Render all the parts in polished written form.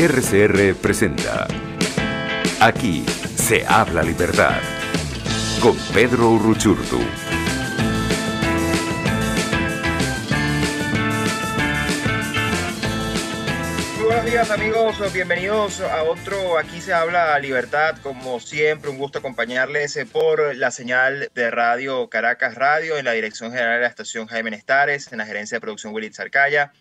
RCR presenta Aquí se habla libertad con Pedro Uruchurtu. Muy buenos días amigos, bienvenidos a otro Aquí se habla libertad. Como siempre, un gusto acompañarles por la señal de radio Caracas Radio, en la dirección general de la estación Jaime Nestares, en la gerencia de producción Willy Zarcaya,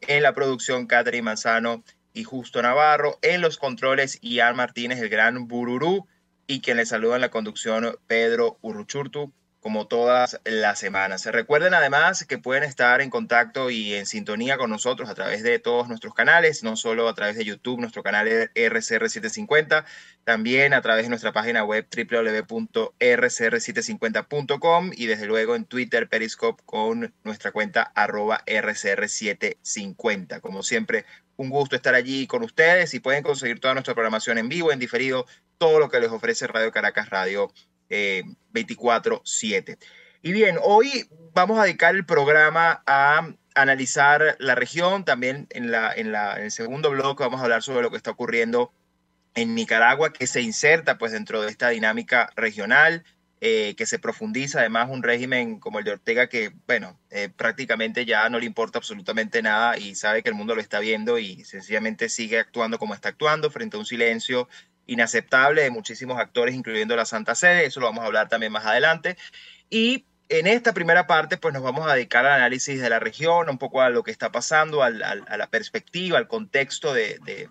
en la producción Catherine Manzano y Justo Navarro, en los controles Ian Martínez, el gran Bururú, y quien les saluda en la conducción Pedro Uruchurtu, como todas las semanas. Recuerden además que pueden estar en contacto y en sintonía con nosotros a través de todos nuestros canales, no solo a través de YouTube, nuestro canal RCR750, también a través de nuestra página web www.rcr750.com y desde luego en Twitter, Periscope con nuestra cuenta @RCR750. Como siempre, un gusto estar allí con ustedes y pueden conseguir toda nuestra programación en vivo, en diferido, todo lo que les ofrece Radio Caracas Radio 24/7. Y bien, hoy vamos a dedicar el programa a analizar la región. También en el segundo bloque vamos a hablar sobre lo que está ocurriendo en Nicaragua, que se inserta pues dentro de esta dinámica regional, que se profundiza. Además, un régimen como el de Ortega que, bueno, prácticamente ya no le importa absolutamente nada y sabe que el mundo lo está viendo y sencillamente sigue actuando como está actuando frente a un silencio inaceptable de muchísimos actores, incluyendo la Santa Sede. Eso lo vamos a hablar también más adelante. Y en esta primera parte, pues nos vamos a dedicar al análisis de la región, un poco a lo que está pasando, a la perspectiva, al contexto de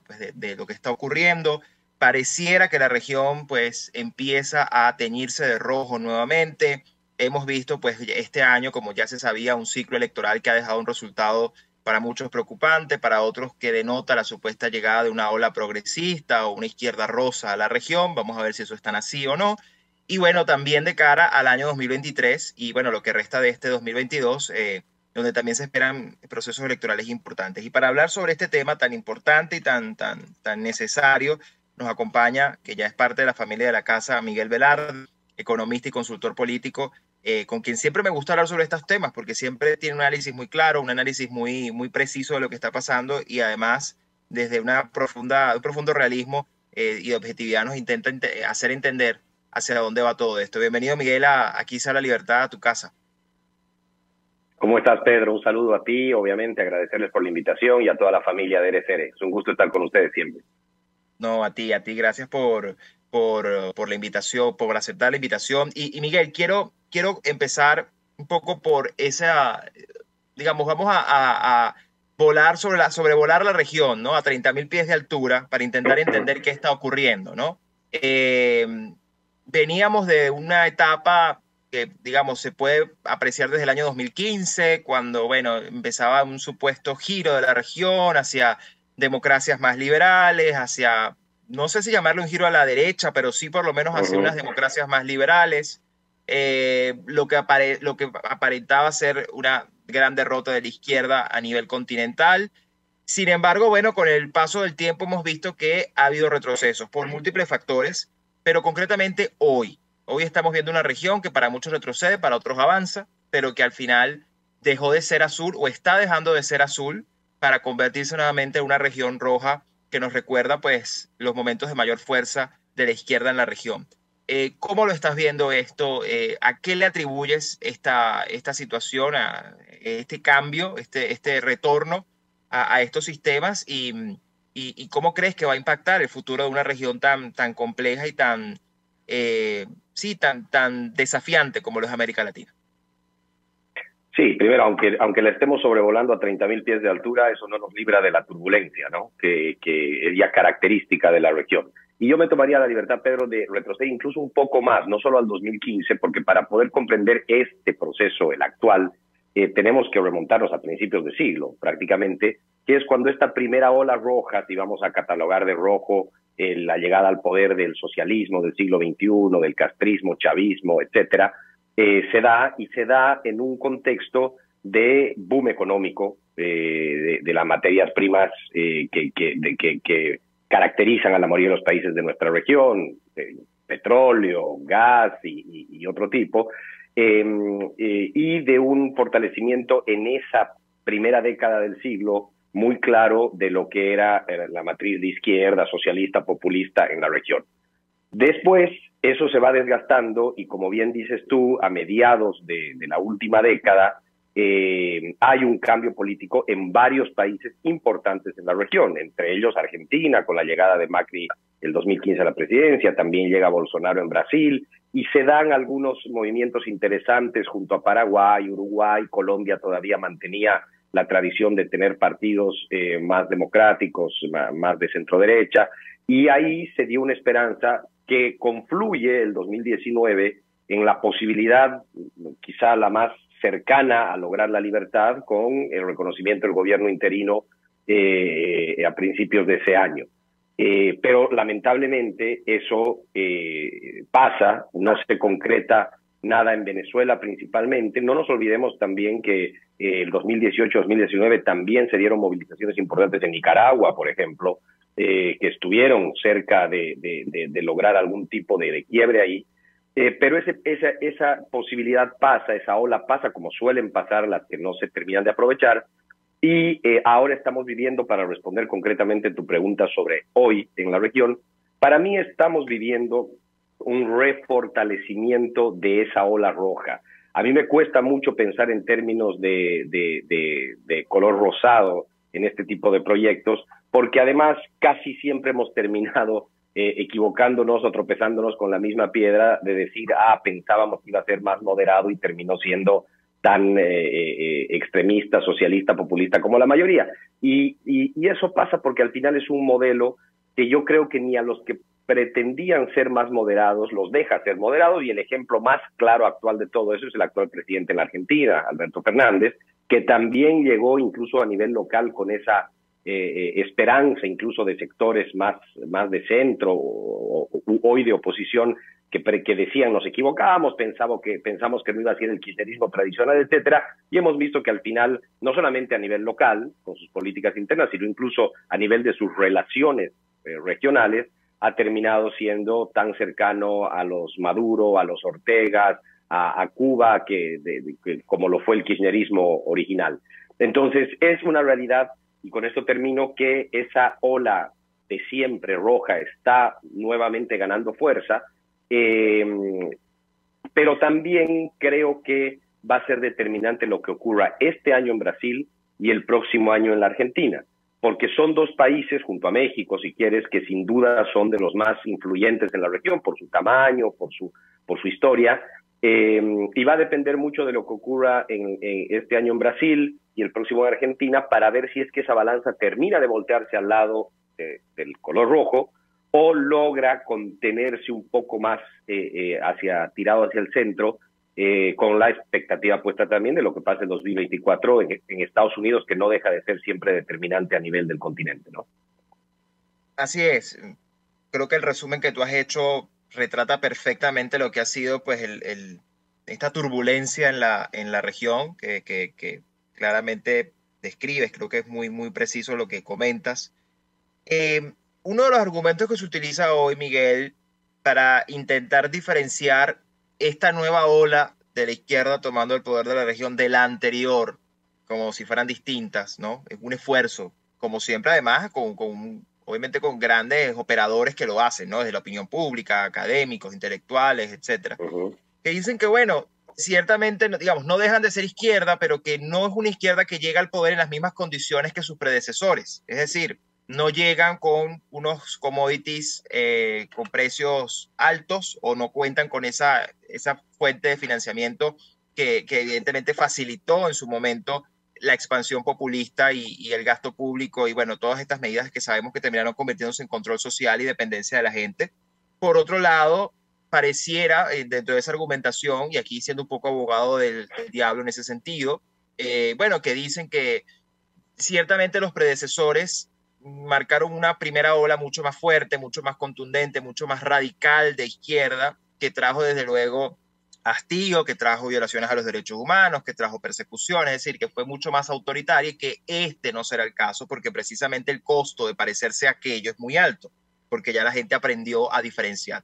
lo que está ocurriendo. Pareciera que la región pues empieza a teñirse de rojo nuevamente. Hemos visto pues este año, como ya se sabía, un ciclo electoral que ha dejado un resultado para muchos preocupante, para otros que denota la supuesta llegada de una ola progresista o una izquierda rosa a la región. Vamos a ver si eso es tan así o no. Y bueno, también de cara al año 2023 y bueno, lo que resta de este 2022, donde también se esperan procesos electorales importantes. Y para hablar sobre este tema tan importante y tan necesario, nos acompaña, que ya es parte de la familia de la casa, Miguel Velarde, economista y consultor político, con quien siempre me gusta hablar sobre estos temas, porque siempre tiene un análisis muy claro, un análisis muy preciso de lo que está pasando y además desde un profundo realismo y de objetividad nos intenta hacer entender hacia dónde va todo esto. Bienvenido, Miguel, a Aquí se habla libertad, a tu casa. ¿Cómo estás, Pedro? Un saludo a ti, obviamente agradecerles por la invitación y a toda la familia de RCR. Es un gusto estar con ustedes siempre. No, a ti, gracias por la invitación, por aceptar la invitación. Y Miguel, quiero empezar un poco por esa, digamos, vamos a volar sobrevolar la región, ¿no? A 30.000 pies de altura para intentar entender qué está ocurriendo, ¿no? Veníamos de una etapa que, digamos, se puede apreciar desde el año 2015, cuando, bueno, empezaba un supuesto giro de la región hacia democracias más liberales, hacia, no sé si llamarlo un giro a la derecha, pero sí por lo menos hacia unas democracias más liberales, lo que aparentaba ser una gran derrota de la izquierda a nivel continental. Sin embargo, bueno, con el paso del tiempo hemos visto que ha habido retrocesos por múltiples factores, pero concretamente hoy estamos viendo una región que para muchos retrocede, para otros avanza, pero que al final dejó de ser azul o está dejando de ser azul para convertirse nuevamente en una región roja que nos recuerda pues los momentos de mayor fuerza de la izquierda en la región. ¿Cómo lo estás viendo esto? ¿A qué le atribuyes esta situación, a este cambio, este retorno a estos sistemas y cómo crees que va a impactar el futuro de una región tan compleja y tan desafiante como lo es América Latina? Sí, primero, aunque la estemos sobrevolando a 30.000 pies de altura, eso no nos libra de la turbulencia, ¿no? Que es ya característica de la región. Y yo me tomaría la libertad, Pedro, de retroceder incluso un poco más, no solo al 2015, porque para poder comprender este proceso, el actual, tenemos que remontarnos a principios de siglo, prácticamente, que es cuando esta primera ola roja, si vamos a catalogar de rojo la llegada al poder del socialismo del siglo XXI, del castrismo, chavismo, etcétera, se da en un contexto de boom económico de las materias primas que caracterizan a la mayoría de los países de nuestra región, petróleo, gas y otro tipo, y de un fortalecimiento en esa primera década del siglo muy claro de lo que era la matriz de izquierda, socialista, populista en la región. Después, eso se va desgastando y, como bien dices tú, a mediados de la última década, hay un cambio político en varios países importantes en la región, entre ellos Argentina, con la llegada de Macri el 2015 a la presidencia, también llega Bolsonaro en Brasil, y se dan algunos movimientos interesantes junto a Paraguay, Uruguay. Colombia todavía mantenía la tradición de tener partidos más democráticos, más de centro derecha, y ahí se dio una esperanza que confluye el 2019 en la posibilidad, quizá la más cercana a lograr la libertad, con el reconocimiento del gobierno interino a principios de ese año. Pero lamentablemente eso pasa, no se concreta nada en Venezuela principalmente. No nos olvidemos también que el 2018-2019 también se dieron movilizaciones importantes en Nicaragua, por ejemplo, que estuvieron cerca de lograr algún tipo de quiebre ahí. Pero esa posibilidad pasa, esa ola pasa, como suelen pasar las que no se terminan de aprovechar. Y ahora estamos viviendo, para responder concretamente tu pregunta sobre hoy en la región, para mí estamos viviendo un refortalecimiento de esa ola roja. A mí me cuesta mucho pensar en términos de color rosado en este tipo de proyectos, porque además casi siempre hemos terminado equivocándonos o tropezándonos con la misma piedra de decir, pensábamos que iba a ser más moderado y terminó siendo tan extremista, socialista, populista como la mayoría. Y eso pasa porque al final es un modelo que yo creo que ni a los que pretendían ser más moderados los deja ser moderados, y el ejemplo más claro actual de todo eso es el actual presidente en la Argentina, Alberto Fernández, que también llegó incluso a nivel local con esa esperanza incluso de sectores más de centro hoy de oposición, que decían nos equivocábamos, pensamos que no iba a ser el kirchnerismo tradicional, etcétera, y hemos visto que al final, no solamente a nivel local, con sus políticas internas, sino incluso a nivel de sus relaciones regionales, ha terminado siendo tan cercano a los Maduro, a los Ortegas, a Cuba, que como lo fue el kirchnerismo original. Entonces, es una realidad, y con esto termino, que esa ola de siempre roja está nuevamente ganando fuerza, pero también creo que va a ser determinante lo que ocurra este año en Brasil y el próximo año en la Argentina, porque son dos países, junto a México, si quieres, que sin duda son de los más influyentes en la región por su tamaño, por su historia, y va a depender mucho de lo que ocurra en este año en Brasil y el próximo en Argentina, para ver si es que esa balanza termina de voltearse al lado del color rojo, o logra contenerse un poco más tirado hacia el centro, con la expectativa puesta también de lo que pasa en 2024 en Estados Unidos, que no deja de ser siempre determinante a nivel del continente, ¿no? Así es. Creo que el resumen que tú has hecho retrata perfectamente lo que ha sido pues esta turbulencia en la región que claramente describes. Creo que es muy, muy preciso lo que comentas. Uno de los argumentos que se utiliza hoy, Miguel, para intentar diferenciar esta nueva ola de la izquierda tomando el poder de la región de la anterior, como si fueran distintas, ¿no? Es un esfuerzo, como siempre, además, obviamente con grandes operadores que lo hacen, ¿no? Desde la opinión pública, académicos, intelectuales, etcétera. Que dicen que, bueno, ciertamente, digamos, no dejan de ser izquierda, pero que no es una izquierda que llega al poder en las mismas condiciones que sus predecesores. Es decir, no llegan con unos commodities con precios altos, o no cuentan con esa fuente de financiamiento que evidentemente facilitó en su momento la expansión populista y el gasto público, y bueno, todas estas medidas que sabemos que terminaron convirtiéndose en control social y dependencia de la gente. Por otro lado, pareciera, dentro de esa argumentación, y aquí siendo un poco abogado del diablo en ese sentido, bueno, que dicen que ciertamente los predecesores marcaron una primera ola mucho más fuerte, mucho más contundente, mucho más radical de izquierda, que trajo desde luego hastío, que trajo violaciones a los derechos humanos, que trajo persecuciones, es decir, que fue mucho más autoritaria, y que este no será el caso, porque precisamente el costo de parecerse a aquello es muy alto, porque ya la gente aprendió a diferenciar.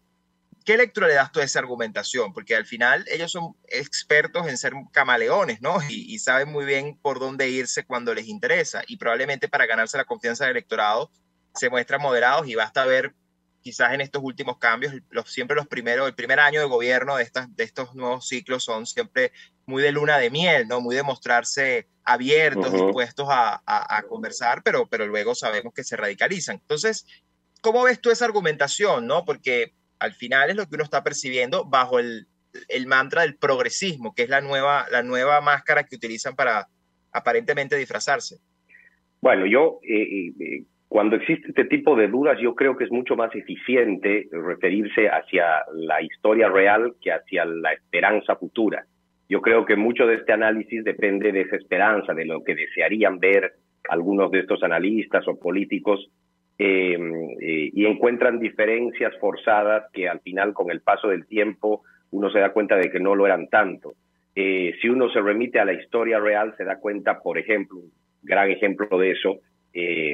¿qué lectura le das tú a esa argumentación? Porque al final ellos son expertos en ser camaleones, ¿no? Y saben muy bien por dónde irse cuando les interesa. Y probablemente para ganarse la confianza del electorado se muestran moderados y basta ver quizás en estos últimos cambios, siempre los primeros, el primer año de gobierno de estos nuevos ciclos son siempre muy de luna de miel, ¿no? Muy de mostrarse abiertos, dispuestos a conversar, pero luego sabemos que se radicalizan. Entonces, ¿cómo ves tú esa argumentación, no? Porque al final es lo que uno está percibiendo bajo el mantra del progresismo, que es la nueva máscara que utilizan para aparentemente disfrazarse. Bueno, cuando existe este tipo de dudas, yo creo que es mucho más eficiente referirse hacia la historia real que hacia la esperanza futura. Yo creo que mucho de este análisis depende de esa esperanza, de lo que desearían ver algunos de estos analistas o políticos, y encuentran diferencias forzadas que al final, con el paso del tiempo, uno se da cuenta de que no lo eran tanto. Si uno se remite a la historia real, se da cuenta, por ejemplo, un gran ejemplo de eso,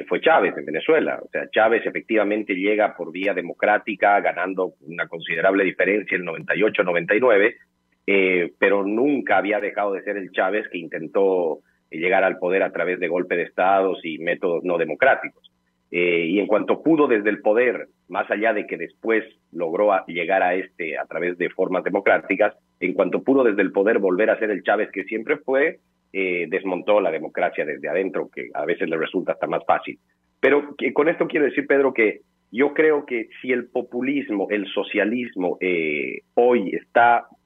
fue Chávez en Venezuela. O sea, Chávez efectivamente llega por vía democrática, ganando una considerable diferencia en el 98-99, pero nunca había dejado de ser el Chávez que intentó llegar al poder a través de golpe de estados y métodos no democráticos. Y en cuanto pudo desde el poder, más allá de que después logró llegar a través de formas democráticas, en cuanto pudo desde el poder volver a ser el Chávez que siempre fue, desmontó la democracia desde adentro, que a veces le resulta hasta más fácil. Pero con esto quiero decir, Pedro, que yo creo que si el populismo, el socialismo, hoy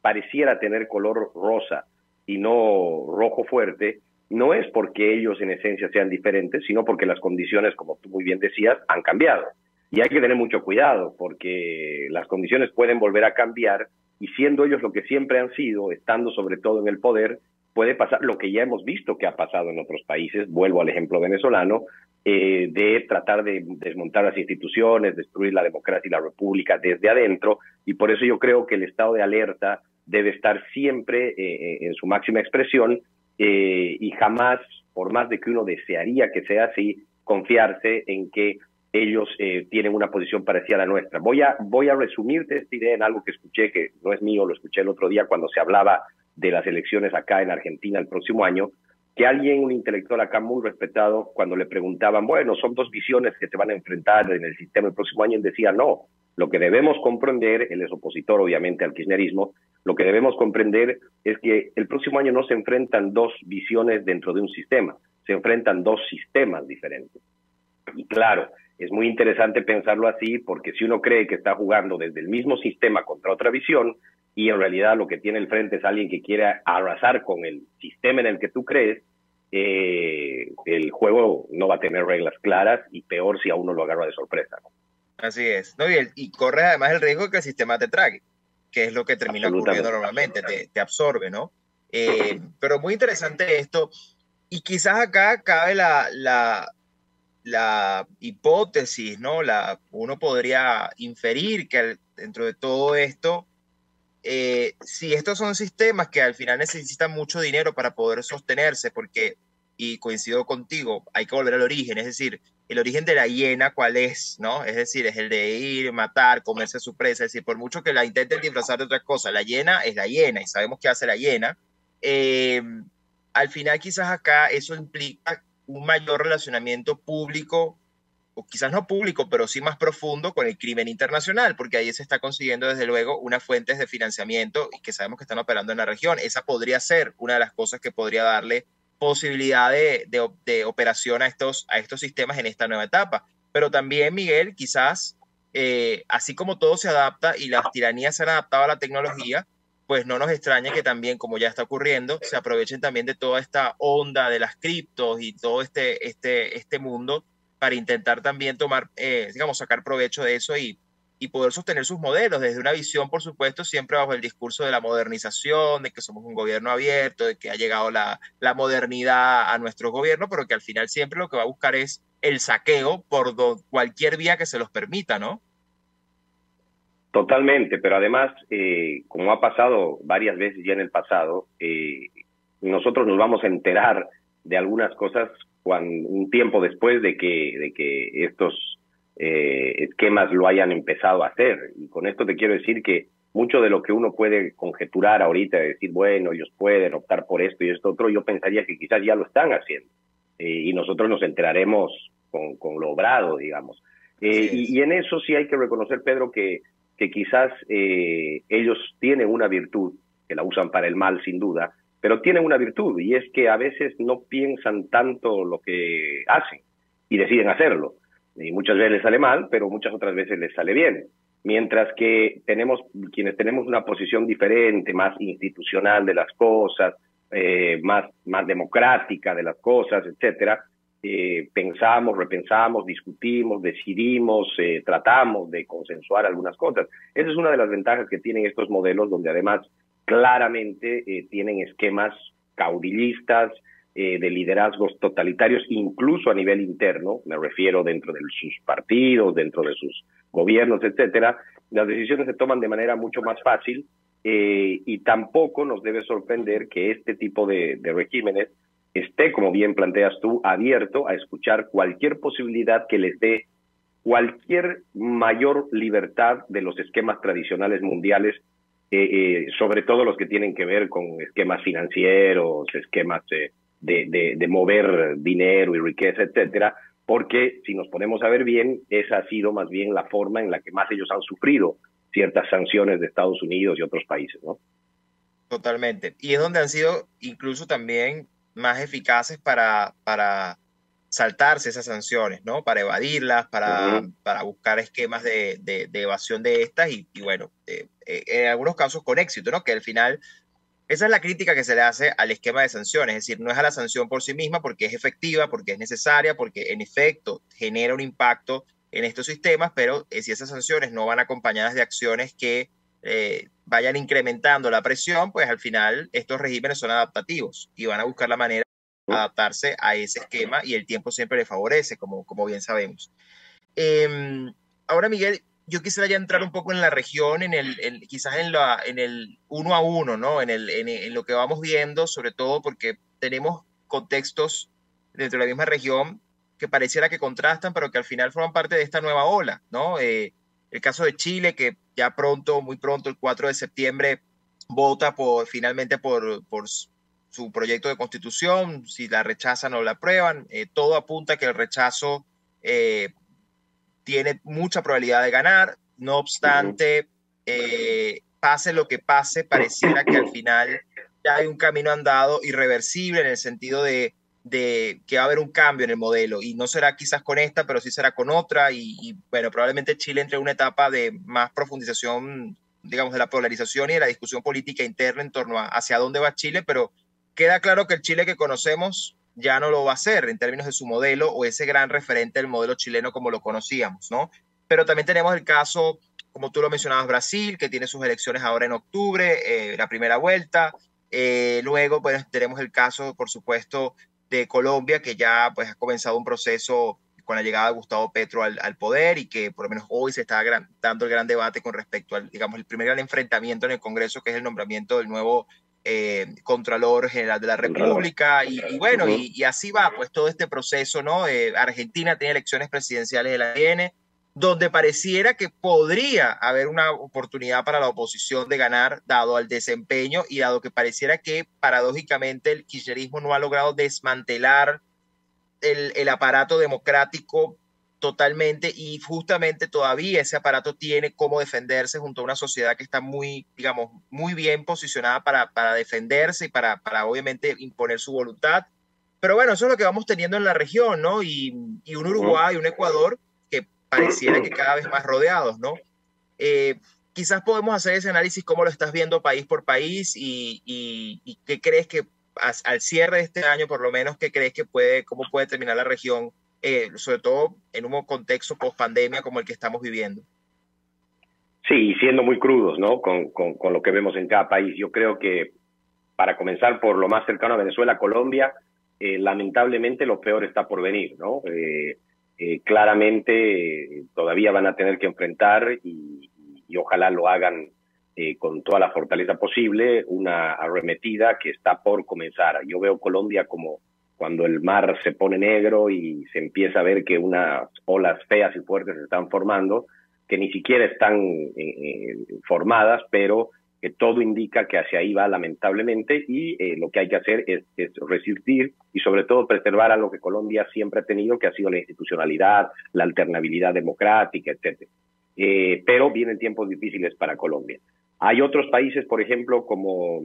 pareciera tener color rosa y no rojo fuerte, no es porque ellos en esencia sean diferentes, sino porque las condiciones, como tú muy bien decías, han cambiado. Y hay que tener mucho cuidado, porque las condiciones pueden volver a cambiar, y siendo ellos lo que siempre han sido, estando sobre todo en el poder, puede pasar lo que ya hemos visto que ha pasado en otros países. Vuelvo al ejemplo venezolano, de tratar de desmontar las instituciones, destruir la democracia y la república desde adentro, y por eso yo creo que el estado de alerta debe estar siempre en su máxima expresión, y jamás, por más de que uno desearía que sea así, confiarse en que ellos tienen una posición parecida a la nuestra. Voy a resumirte esta idea en algo que escuché, que no es mío, lo escuché el otro día cuando se hablaba de las elecciones acá en Argentina el próximo año, que un intelectual acá muy respetado, cuando le preguntaban, bueno, son dos visiones que se van a enfrentar en el sistema el próximo año, él decía, no, lo que debemos comprender, él es opositor obviamente al kirchnerismo, lo que debemos comprender es que el próximo año no se enfrentan dos visiones dentro de un sistema, se enfrentan dos sistemas diferentes. Y claro, es muy interesante pensarlo así, porque si uno cree que está jugando desde el mismo sistema contra otra visión, y en realidad lo que tiene el frente es alguien que quiere arrasar con el sistema en el que tú crees, el juego no va a tener reglas claras, y peor si a uno lo agarra de sorpresa, ¿no? Así es. No, y corres además el riesgo de que el sistema te trague, que es lo que termina ocurriendo normalmente, te absorbe, ¿no? Pero muy interesante esto, y quizás acá cabe la hipótesis, ¿no? Uno podría inferir que dentro de todo esto, si estos son sistemas que al final necesitan mucho dinero para poder sostenerse, porque, y coincido contigo, hay que volver al origen, es decir, el origen de la hiena, ¿cuál es? ¿No? Es decir, es el de ir, matar, comerse a su presa, es decir, por mucho que la intenten disfrazar de otra cosa, la hiena es la hiena, y sabemos qué hace la hiena. Al final quizás acá eso implica un mayor relacionamiento público, o quizás no público, pero sí más profundo con el crimen internacional, porque ahí se está consiguiendo desde luego unas fuentes de financiamiento y que sabemos que están operando en la región. Esa podría ser una de las cosas que podría darle posibilidad de operación a estos sistemas en esta nueva etapa. Pero también, Miguel, quizás, así como todo se adapta y las tiranías se han adaptado a la tecnología, pues no nos extraña que también, como ya está ocurriendo, se aprovechen también de toda esta onda de las criptos y todo este mundo para intentar también sacar provecho de eso y poder sostener sus modelos desde una visión, por supuesto, siempre bajo el discurso de la modernización, de que somos un gobierno abierto, de que ha llegado la modernidad a nuestro gobierno, pero que al final siempre lo que va a buscar es el saqueo por cualquier vía que se los permita, ¿no? Totalmente, pero además, como ha pasado varias veces ya en el pasado, nosotros nos vamos a enterar de algunas cosas un tiempo después de que estos esquemas lo hayan empezado a hacer. Y con esto te quiero decir que mucho de lo que uno puede conjeturar ahorita, decir, bueno, ellos pueden optar por esto y esto otro, yo pensaría que quizás ya lo están haciendo. Y nosotros nos enteraremos con lo obrado, digamos. Y en eso sí hay que reconocer, Pedro, que quizás ellos tienen una virtud, que la usan para el mal sin duda, pero tienen una virtud, y es que a veces no piensan tanto lo que hacen y deciden hacerlo. Y muchas veces les sale mal, pero muchas otras veces les sale bien. Mientras que quienes tenemos una posición diferente, más institucional de las cosas, más democrática de las cosas, etcétera, pensamos, repensamos, discutimos, decidimos, tratamos de consensuar algunas cosas. Esa es una de las ventajas que tienen estos modelos, donde además claramente tienen esquemas caudillistas, de liderazgos totalitarios, incluso a nivel interno, me refiero dentro de sus partidos, dentro de sus gobiernos, etcétera. Las decisiones se toman de manera mucho más fácil, y tampoco nos debe sorprender que este tipo de regímenes esté, como bien planteas tú, abierto a escuchar cualquier posibilidad que les dé cualquier mayor libertad de los esquemas tradicionales mundiales, sobre todo los que tienen que ver con esquemas financieros, esquemas de mover dinero y riqueza, etcétera, porque si nos ponemos a ver bien, esa ha sido más bien la forma en la que más ellos han sufrido ciertas sanciones de Estados Unidos y otros países, ¿no? Totalmente. Y es donde han sido incluso también más eficaces para saltarse esas sanciones, ¿no? Para evadirlas, para buscar esquemas de evasión de estas y bueno, en algunos casos con éxito, ¿no? Que al final, esa es la crítica que se le hace al esquema de sanciones, es decir, no es a la sanción por sí misma porque es efectiva, porque es necesaria, porque en efecto genera un impacto en estos sistemas, pero si esas sanciones no van acompañadas de acciones que vayan incrementando la presión, pues al final estos regímenes son adaptativos y van a buscar la manera de adaptarse a ese esquema y el tiempo siempre le favorece, como bien sabemos. Ahora, Miguel, yo quisiera ya entrar un poco en la región, quizás en el uno a uno, ¿no? En lo que vamos viendo, sobre todo porque tenemos contextos dentro de la misma región que pareciera que contrastan, pero que al final forman parte de esta nueva ola, ¿no? El caso de Chile, que ya pronto, muy pronto, el 4 de septiembre, vota finalmente por su proyecto de constitución, si la rechazan o la aprueban. Todo apunta a que el rechazo tiene mucha probabilidad de ganar. No obstante, pase lo que pase, pareciera que al final ya hay un camino andado irreversible en el sentido de que va a haber un cambio en el modelo y no será quizás con esta, pero sí será con otra y bueno, probablemente Chile entre en una etapa de más profundización, digamos, de la polarización y de la discusión política interna en torno a hacia dónde va Chile, pero queda claro que el Chile que conocemos ya no lo va a hacer en términos de su modelo o ese gran referente del modelo chileno como lo conocíamos, ¿no? Pero también tenemos el caso, como tú lo mencionabas, Brasil, que tiene sus elecciones ahora en octubre, la primera vuelta. Luego, pues, tenemos el caso, por supuesto, de Colombia, que ya pues, ha comenzado un proceso con la llegada de Gustavo Petro al poder y que por lo menos hoy se está dando el gran debate con respecto al, digamos, el primer gran enfrentamiento en el Congreso, que es el nombramiento del nuevo Contralor General de la República, y bueno, y así va, pues todo este proceso, ¿no? Argentina tiene elecciones presidenciales el año que viene, donde pareciera que podría haber una oportunidad para la oposición de ganar, dado al desempeño y dado que pareciera que paradójicamente el kirchnerismo no ha logrado desmantelar el aparato democrático totalmente y justamente todavía ese aparato tiene cómo defenderse junto a una sociedad que está muy, digamos, muy bien posicionada para defenderse y para obviamente imponer su voluntad. Pero bueno, eso es lo que vamos teniendo en la región, ¿no? Y un Uruguay, un Ecuador que pareciera que cada vez más rodeados, ¿no? Quizás podemos hacer ese análisis, cómo lo estás viendo país por país y qué crees que al cierre de este año, por lo menos, qué crees que cómo puede terminar la región, sobre todo en un contexto post pandemia como el que estamos viviendo. Sí, siendo muy crudos, ¿no? Con lo que vemos en cada país. Yo creo que, para comenzar por lo más cercano a Venezuela, Colombia, lamentablemente lo peor está por venir, ¿no? Claramente todavía van a tener que enfrentar y ojalá lo hagan con toda la fortaleza posible, una arremetida que está por comenzar. Yo veo Colombia como cuando el mar se pone negro y se empieza a ver que unas olas feas y fuertes se están formando, que ni siquiera están formadas, pero que todo indica que hacia ahí va lamentablemente, y lo que hay que hacer es resistir y sobre todo preservar a lo que Colombia siempre ha tenido, que ha sido la institucionalidad, la alternabilidad democrática, etc. Pero vienen tiempos difíciles para Colombia. Hay otros países, por ejemplo, como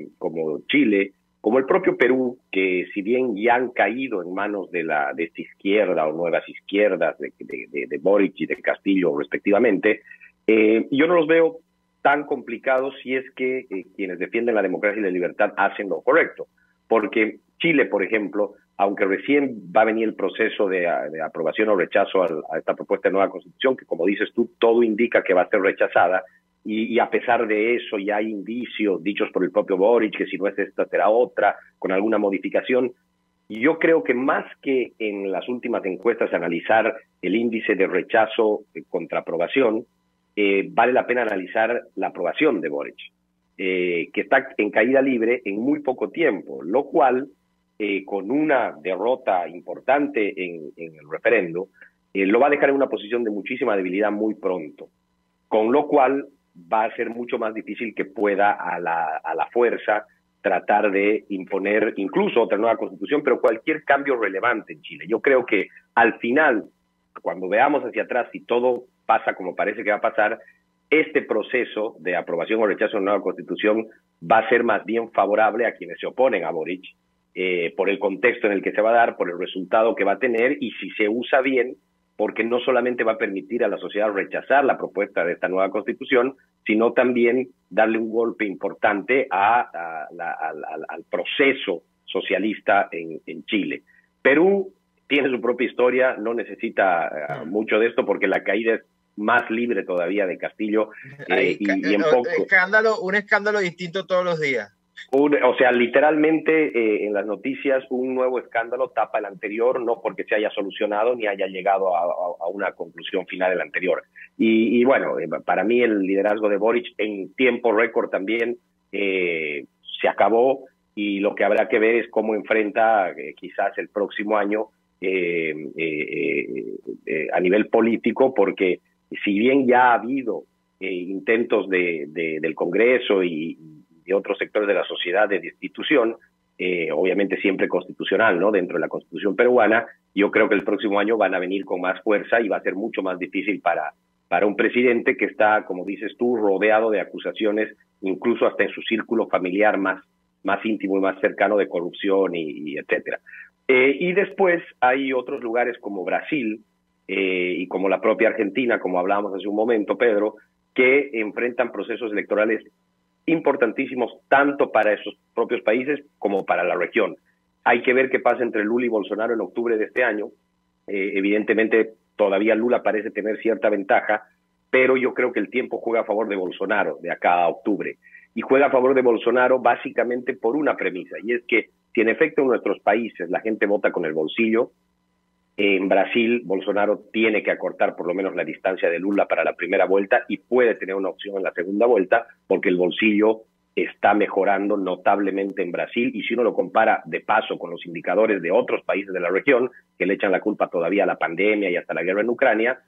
Chile, como el propio Perú, que si bien ya han caído en manos de esta izquierda o nuevas izquierdas de Boric y de Castillo respectivamente, yo no los veo tan complicados si es que quienes defienden la democracia y la libertad hacen lo correcto. Porque Chile, por ejemplo, aunque recién va a venir el proceso de aprobación o rechazo a esta propuesta de nueva constitución, que como dices tú, todo indica que va a ser rechazada, y a pesar de eso ya hay indicios dichos por el propio Boric, que si no es esta será otra, con alguna modificación. Yo creo que más que en las últimas encuestas analizar el índice de rechazo contra aprobación, vale la pena analizar la aprobación de Boric, que está en caída libre en muy poco tiempo, lo cual, con una derrota importante en el referendo, lo va a dejar en una posición de muchísima debilidad muy pronto, con lo cual va a ser mucho más difícil que pueda a la fuerza tratar de imponer incluso otra nueva constitución, pero cualquier cambio relevante en Chile. Yo creo que al final, cuando veamos hacia atrás, si todo pasa como parece que va a pasar, este proceso de aprobación o rechazo de una nueva constitución va a ser más bien favorable a quienes se oponen a Boric, por el contexto en el que se va a dar, por el resultado que va a tener, y si se usa bien, porque no solamente va a permitir a la sociedad rechazar la propuesta de esta nueva constitución, sino también darle un golpe importante al proceso socialista en Chile. Perú tiene su propia historia, no necesita mucho de esto porque la caída es más libre todavía de Castillo, y en poco... Un escándalo distinto todos los días. O sea, literalmente en las noticias un nuevo escándalo tapa el anterior, no porque se haya solucionado ni haya llegado a una conclusión final el anterior. Y bueno, para mí el liderazgo de Boric en tiempo récord también se acabó, y lo que habrá que ver es cómo enfrenta quizás el próximo año a nivel político, porque si bien ya ha habido intentos del Congreso y de otros sectores de la sociedad de destitución, obviamente siempre constitucional, ¿no? Dentro de la Constitución peruana, yo creo que el próximo año van a venir con más fuerza y va a ser mucho más difícil para un presidente que está, como dices tú, rodeado de acusaciones, incluso hasta en su círculo familiar más íntimo y más cercano, de corrupción y etcétera. Y después hay otros lugares como Brasil y como la propia Argentina, como hablábamos hace un momento, Pedro, que enfrentan procesos electorales importantísimos tanto para esos propios países como para la región. Hay que ver qué pasa entre Lula y Bolsonaro en octubre de este año. Evidentemente todavía Lula parece tener cierta ventaja, pero yo creo que el tiempo juega a favor de Bolsonaro de acá a octubre, y juega a favor de Bolsonaro básicamente por una premisa, y es que si en efecto en nuestros países la gente vota con el bolsillo, en Brasil Bolsonaro tiene que acortar por lo menos la distancia de Lula para la primera vuelta, y puede tener una opción en la segunda vuelta, porque el bolsillo está mejorando notablemente en Brasil, y si uno lo compara de paso con los indicadores de otros países de la región, que le echan la culpa todavía a la pandemia y hasta la guerra en Ucrania,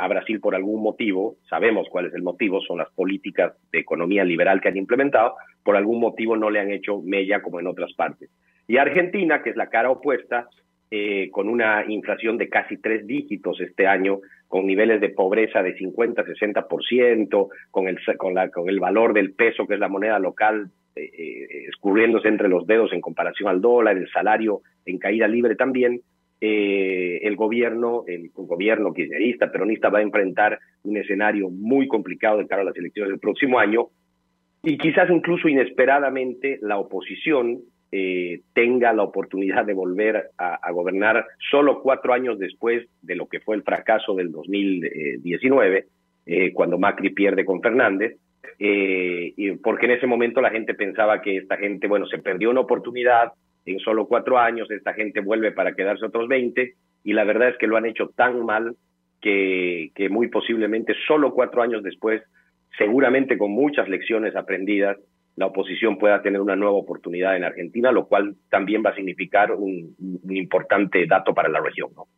a Brasil por algún motivo, sabemos cuál es el motivo, son las políticas de economía liberal que han implementado, por algún motivo no le han hecho mella como en otras partes. Y Argentina, que es la cara opuesta, con una inflación de casi 3 dígitos este año, con niveles de pobreza de 50-60%, con el valor del peso, que es la moneda local, escurriéndose entre los dedos en comparación al dólar, el salario en caída libre también. El gobierno kirchnerista, peronista, va a enfrentar un escenario muy complicado de cara a las elecciones del próximo año, y quizás incluso inesperadamente la oposición tenga la oportunidad de volver a gobernar solo 4 años después de lo que fue el fracaso del 2019, cuando Macri pierde con Fernández, porque en ese momento la gente pensaba que esta gente, bueno, se perdió una oportunidad, en solo 4 años esta gente vuelve para quedarse otros 20, y la verdad es que lo han hecho tan mal que muy posiblemente solo 4 años después, seguramente con muchas lecciones aprendidas, la oposición pueda tener una nueva oportunidad en Argentina, lo cual también va a significar un importante dato para la región, ¿no?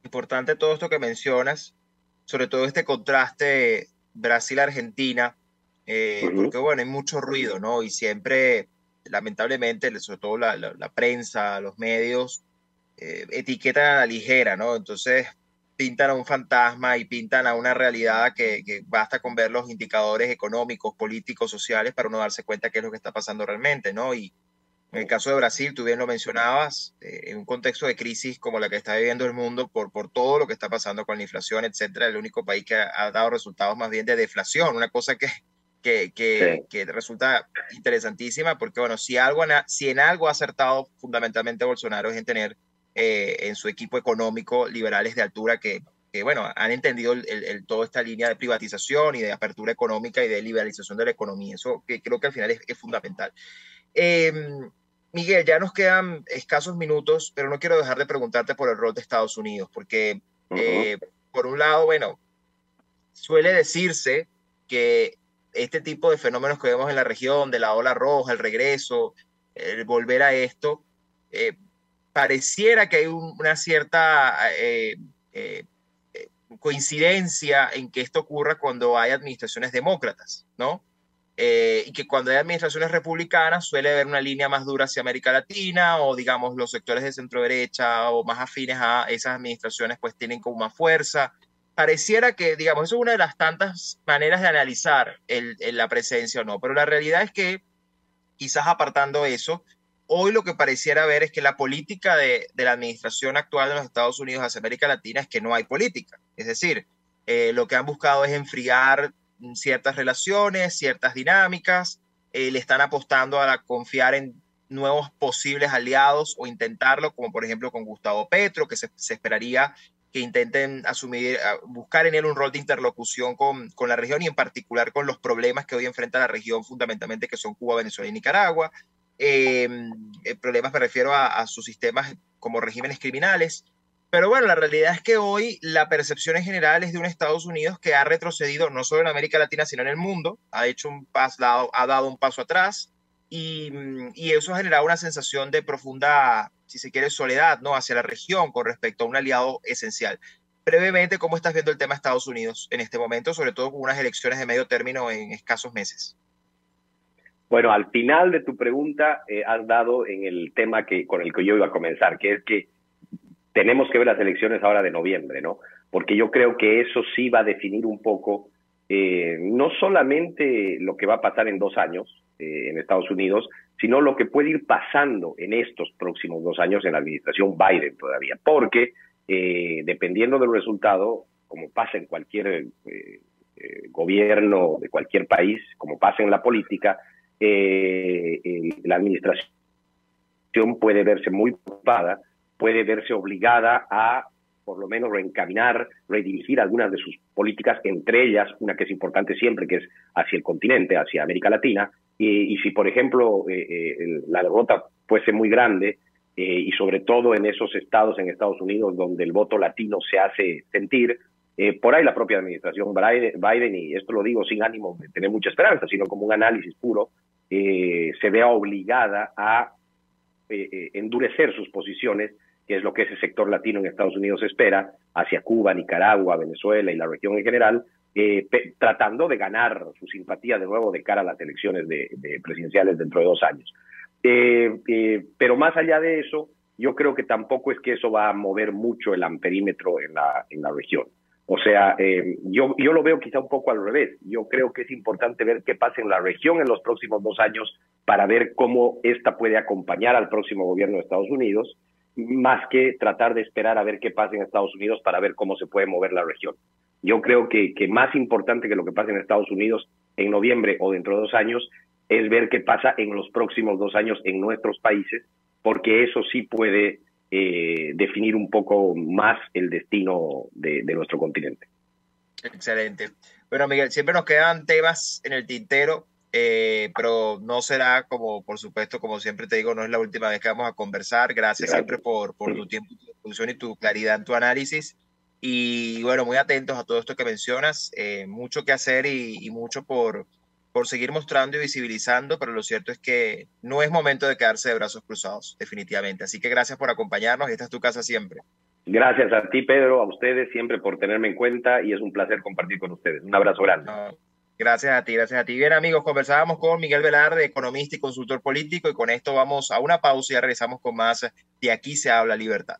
Importante todo esto que mencionas, sobre todo este contraste Brasil-Argentina, porque bueno, hay mucho ruido, ¿no? Y siempre, lamentablemente, sobre todo la prensa, los medios, etiquetan a la ligera, ¿no? Entonces pintan a un fantasma y pintan a una realidad que basta con ver los indicadores económicos, políticos, sociales para uno darse cuenta qué es lo que está pasando realmente, ¿no? Y en el caso de Brasil, tú bien lo mencionabas, en un contexto de crisis como la que está viviendo el mundo por todo lo que está pasando con la inflación, etcétera, el único país que ha dado resultados más bien de deflación, una cosa que resulta interesantísima, porque bueno, si en algo ha acertado fundamentalmente Bolsonaro es en tener en su equipo económico liberales de altura que bueno, han entendido toda esta línea de privatización y de apertura económica y de liberalización de la economía. Eso que creo que al final es fundamental. Eh, Miguel, ya nos quedan escasos minutos, pero no quiero dejar de preguntarte por el rol de Estados Unidos, porque por un lado, bueno, suele decirse que este tipo de fenómenos que vemos en la región, de la ola roja, el regreso, el volver a esto, pareciera que hay una cierta coincidencia en que esto ocurra cuando hay administraciones demócratas, ¿no? Y que cuando hay administraciones republicanas suele haber una línea más dura hacia América Latina o digamos los sectores de centro derecha o más afines a esas administraciones pues tienen como más fuerza. Pareciera que, digamos, eso es una de las tantas maneras de analizar la presencia o no, pero la realidad es que quizás apartando eso, hoy lo que pareciera ver es que la política de la administración actual de los Estados Unidos hacia América Latina es que no hay política. Es decir, lo que han buscado es enfriar ciertas relaciones, ciertas dinámicas, le están apostando a confiar en nuevos posibles aliados o intentarlo, como por ejemplo con Gustavo Petro, que se esperaría que intenten buscar en él un rol de interlocución con la región y en particular con los problemas que hoy enfrenta la región fundamentalmente que son Cuba, Venezuela y Nicaragua. Problemas me refiero a sus sistemas como regímenes criminales. Pero bueno, la realidad es que hoy la percepción en general es de un Estados Unidos que ha retrocedido no solo en América Latina, sino en el mundo, ha dado un paso atrás y eso ha generado una sensación de profunda, si se quiere, soledad, ¿no? Hacia la región con respecto a un aliado esencial. Brevemente, ¿cómo estás viendo el tema de Estados Unidos en este momento, sobre todo con unas elecciones de medio término en escasos meses? Bueno, al final de tu pregunta has dado en el tema con el que yo iba a comenzar, que es que tenemos que ver las elecciones ahora de noviembre, ¿no? Porque yo creo que eso sí va a definir un poco, no solamente lo que va a pasar en 2 años en Estados Unidos, sino lo que puede ir pasando en estos próximos 2 años en la administración Biden todavía. Porque dependiendo del resultado, como pasa en cualquier gobierno de cualquier país, como pasa en la política, la administración puede verse muy preocupada, puede verse obligada a, por lo menos, reencaminar, redirigir algunas de sus políticas, entre ellas una que es importante siempre, que es hacia el continente, hacia América Latina, y si, por ejemplo, la derrota fuese muy grande, y sobre todo en esos estados en Estados Unidos donde el voto latino se hace sentir, por ahí la propia administración Biden, y esto lo digo sin ánimo de tener mucha esperanza, sino como un análisis puro, se vea obligada a endurecer sus posiciones, que es lo que ese sector latino en Estados Unidos espera, hacia Cuba, Nicaragua, Venezuela y la región en general, tratando de ganar su simpatía de nuevo de cara a las elecciones presidenciales dentro de 2 años. Pero más allá de eso, yo creo que tampoco es que eso va a mover mucho el amperímetro en la región. O sea, yo lo veo quizá un poco al revés. Yo creo que es importante ver qué pasa en la región en los próximos 2 años para ver cómo esta puede acompañar al próximo gobierno de Estados Unidos, más que tratar de esperar a ver qué pasa en Estados Unidos para ver cómo se puede mover la región. Yo creo que más importante que lo que pasa en Estados Unidos en noviembre o dentro de 2 años es ver qué pasa en los próximos 2 años en nuestros países, porque eso sí puede definir un poco más el destino de nuestro continente. Excelente. Bueno, Miguel, siempre nos quedan temas en el tintero, pero no será como, por supuesto, como siempre te digo, no es la última vez que vamos a conversar. Gracias siempre por tu tiempo, tu discusión y tu claridad en tu análisis. Y bueno, muy atentos a todo esto que mencionas. Mucho que hacer y mucho por por seguir mostrando y visibilizando, pero lo cierto es que no es momento de quedarse de brazos cruzados, definitivamente. Así que gracias por acompañarnos y esta es tu casa siempre. Gracias a ti, Pedro, a ustedes siempre por tenerme en cuenta y es un placer compartir con ustedes. Un abrazo grande. Gracias a ti, gracias a ti. Bien, amigos, conversábamos con Miguel Velarde, economista y consultor político, y con esto vamos a una pausa y ya regresamos con más de Aquí se habla libertad.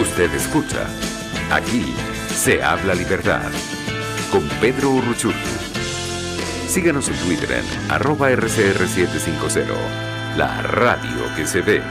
Usted escucha Aquí se habla libertad con Pedro Urruchurtu. Síganos en Twitter en @RCR750, la radio que se ve.